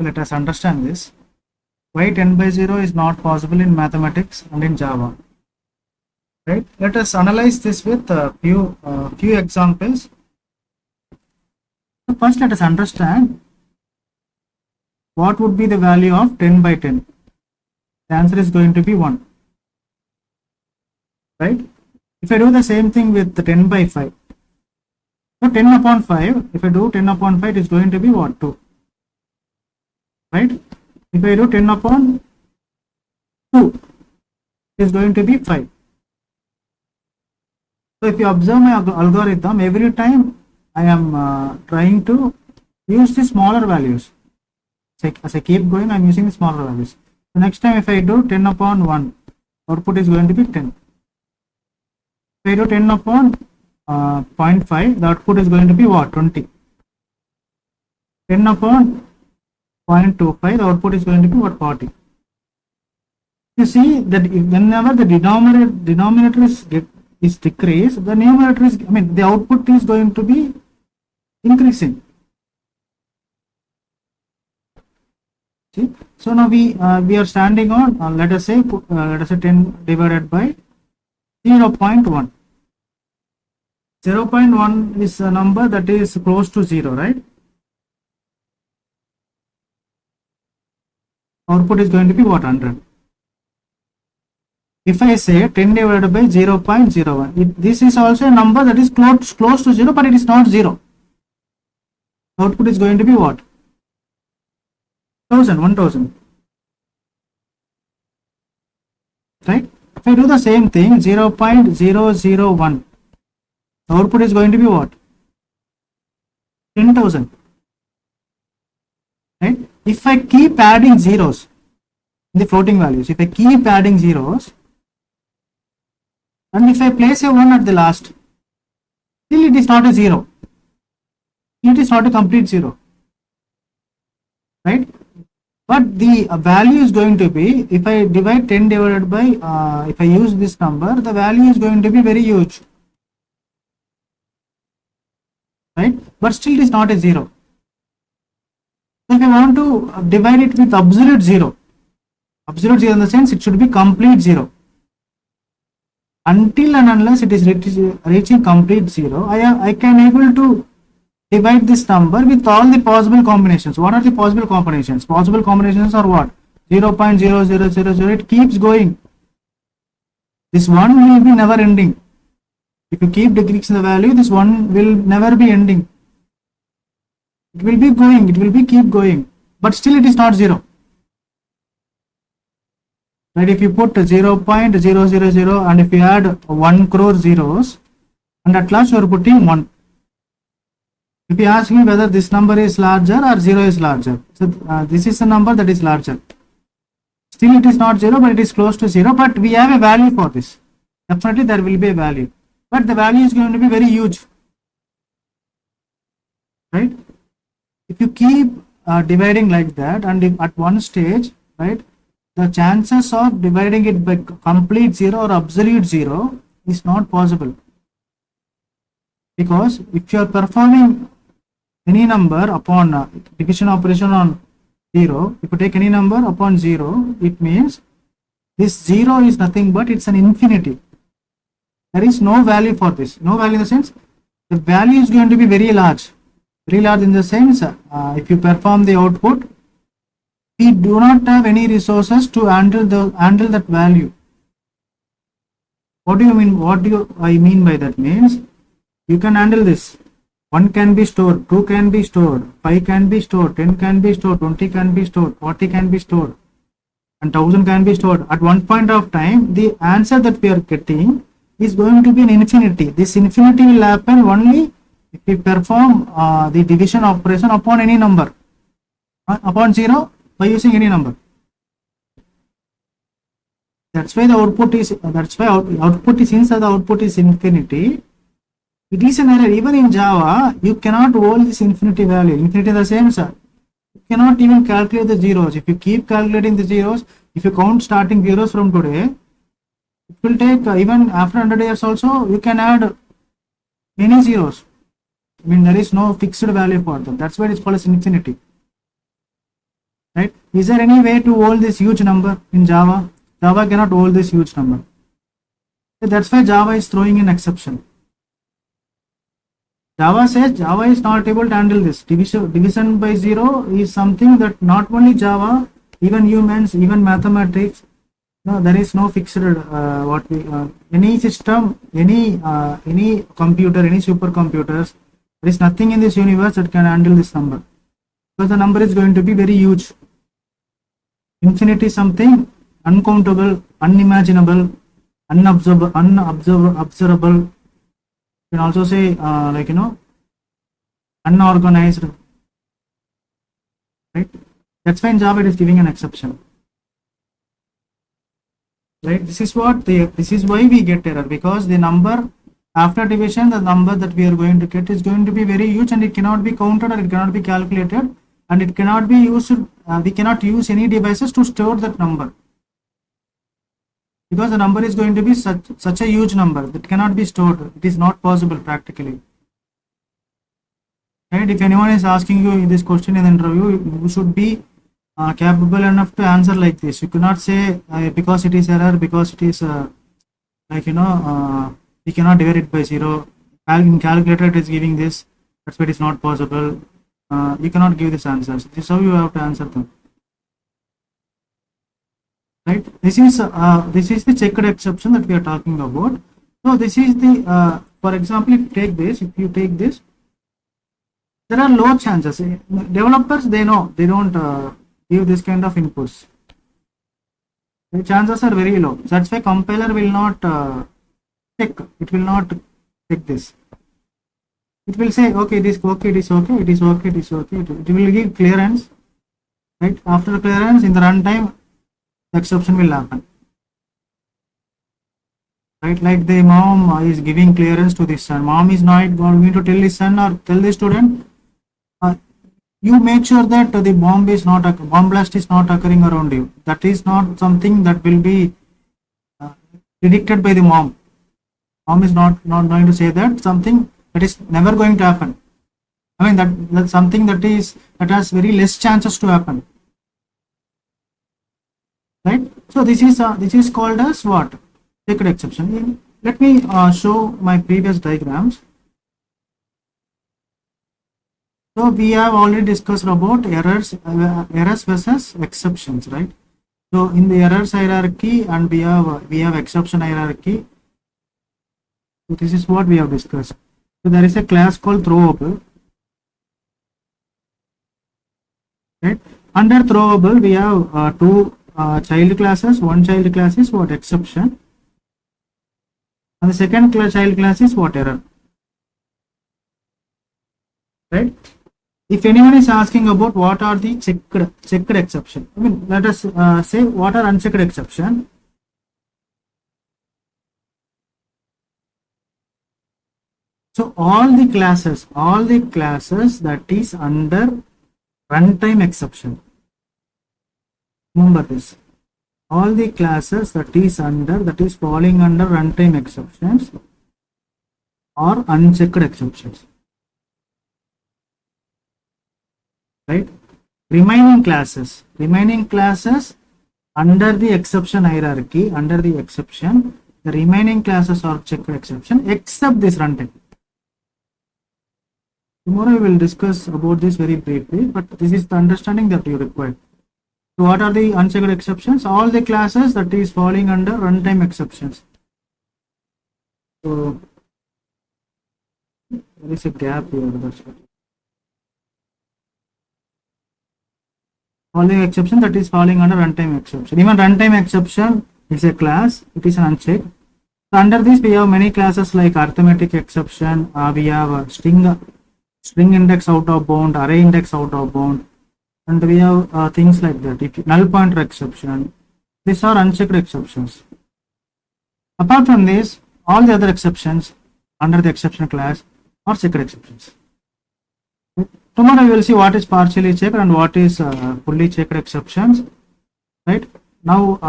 So let us understand this. Why 10 by 0 is not possible in mathematics and in Java. Right? Let us analyze this with a few examples. So first, let us understand what would be the value of 10 by 10. The answer is going to be 1. Right? If I do the same thing with the 10 by 5, so 10 upon 5, if I do 10 upon 5, it is going to be what? 2. Right? If I do 10 upon 2, it is going to be 5. So if you observe my algorithm, every time I am trying to use the smaller values. As I keep going, I am using the smaller values. So next time if I do 10 upon 1, output is going to be 10. If I do 10 upon 0.5, the output is going to be what? 20. 10 upon 0.25, the output is going to be what? 40. You see that whenever the denominator is decreased, the numerator is, the output is going to be increasing. See? So now we are standing on let us say 10 divided by 0.1. 0.1 is a number that is close to 0, right? Output is going to be what? 100. If I say 10 divided by 0.01, this is also a number that is close to 0, but it is not 0. Output is going to be what? 1000. Right? If I do the same thing, 0.001, the output is going to be what? 10,000. Right? If I keep adding zeros in the floating values, if I keep adding zeros, and if I place a 1 at the last, still it is not a 0. It is not a complete 0. Right? But the value is going to be, if I divide 10 divided by, if I use this number, the value is going to be very huge. Right? But still it is not a 0. So if I want to divide it with absolute 0 in the sense it should be complete 0. Until and unless it is reaching complete 0, I can able to divide this number with all the possible combinations. What are the possible combinations? Possible combinations are what? 0.0000, it keeps going. This 1 will be never ending. If you keep decreasing the value, this 1 will never be ending. It will be going, it will be keep going, but still it is not 0. Right? If you put 0.000 and if you add 1 crore zeros, and at last you are putting 1. If you ask me whether this number is larger or 0 is larger, so this is a number that is larger. Still it is not 0, but it is close to 0, but we have a value for this. Definitely there will be a value, but the value is going to be very huge. Right? If you keep dividing like that, and if at one stage, right, the chances of dividing it by complete 0 or absolute 0 is not possible. Because if you are performing any number upon division operation on 0, if you take any number upon 0, it means this 0 is nothing but it's an infinity. There is no value for this. No value in the sense, the value is going to be very large. Very large in the sense, if you perform the output, we do not have any resources to handle that value. What do you mean? What do I mean by that? Means you can handle this. 1 can be stored, 2 can be stored, 5 can be stored, 10 can be stored, 20 can be stored, 40 can be stored, and 1000 can be stored. At one point of time, the answer that we are getting is going to be an infinity. This infinity will happen only if we perform the division operation upon any number, upon 0 by using any number. That's why the output is, output is, since the output is infinity, it is an error. Even in Java, you cannot hold this infinity value. Infinity in the sense, you cannot even calculate the zeros. If you keep calculating the zeros, if you count starting zeros from today, it will take even after 100 years also, you can add many zeros. There is no fixed value for them. That's why it's called as infinity. right? Is there any way to hold this huge number in Java? Java cannot hold this huge number. That's why Java is throwing an exception. Java says Java is not able to handle this. Division by zero is something that not only Java, even humans, even mathematics, no, there is no fixed any system, any computer, any supercomputers. There is nothing in this universe that can handle this number, because the number is going to be very huge. Infinity is something uncountable, unimaginable, unobservable. You can also say unorganized, right? That's why in Java it is giving an exception, right? This is why we get error, because the number after division, the number that we are going to get is going to be very huge, and it cannot be counted, or it cannot be calculated, and it cannot be used. We cannot use any devices to store that number, because the number is going to be such a huge number that cannot be stored. It is not possible practically. Right? If anyone is asking you this question in the interview, you should be capable enough to answer like this. You cannot say because it is error, because it is we cannot divide it by zero. In calculator it is giving this. That's why it is not possible. You cannot give this answers. This is how you have to answer them. Right? This is the checked exception that we are talking about. So this is the for example, if you take this, there are low chances. Developers, they know, they don't give this kind of inputs. The chances are very low. That's why compiler will not check. It will not check this. It will say, okay, it is okay, it is okay, it is okay, it is okay. It will give clearance. Right? After clearance, in the runtime, the exception will happen. Right? Like the mom is giving clearance to the son. Mom is not going to tell the son or tell the student, you make sure that the bomb blast is not occurring around you. That is not something that will be predicted by the mom. Mom is not going to say that. Something that is never going to happen. I mean that's something that has very less chances to happen. Right? So this is called as what? Checked exception. Let me show my previous diagrams. So we have already discussed about errors versus exceptions, right? So in the errors hierarchy, and we have exception hierarchy. So this is what we have discussed. So there is a class called throwable. Right? Under throwable, we have two child classes. One child class is what? Exception. And the second child class is what? Error. Right? If anyone is asking about what are the checked exception, I mean, let us say what are unchecked exception. So all the classes that is under runtime exception. Remember this. All the classes that is falling under runtime exceptions or unchecked exceptions. Right? Remaining classes under the exception hierarchy, the remaining classes are checked exception except this runtime. Tomorrow we will discuss about this very briefly, but this is the understanding that you require. So what are the unchecked exceptions? All the classes that is falling under runtime exceptions. So there is a gap here. That's what. All the exception that is falling under runtime exception. Even runtime exception is a class. It is an unchecked. So under this we have many classes like arithmetic exception. We have string index out of bound, array index out of bound, and we have things like that. If null pointer exception. These are unchecked exceptions. Apart from this, all the other exceptions under the exception class are checked exceptions. Tomorrow we will see what is partially checked and what is fully checked exceptions. Right? Now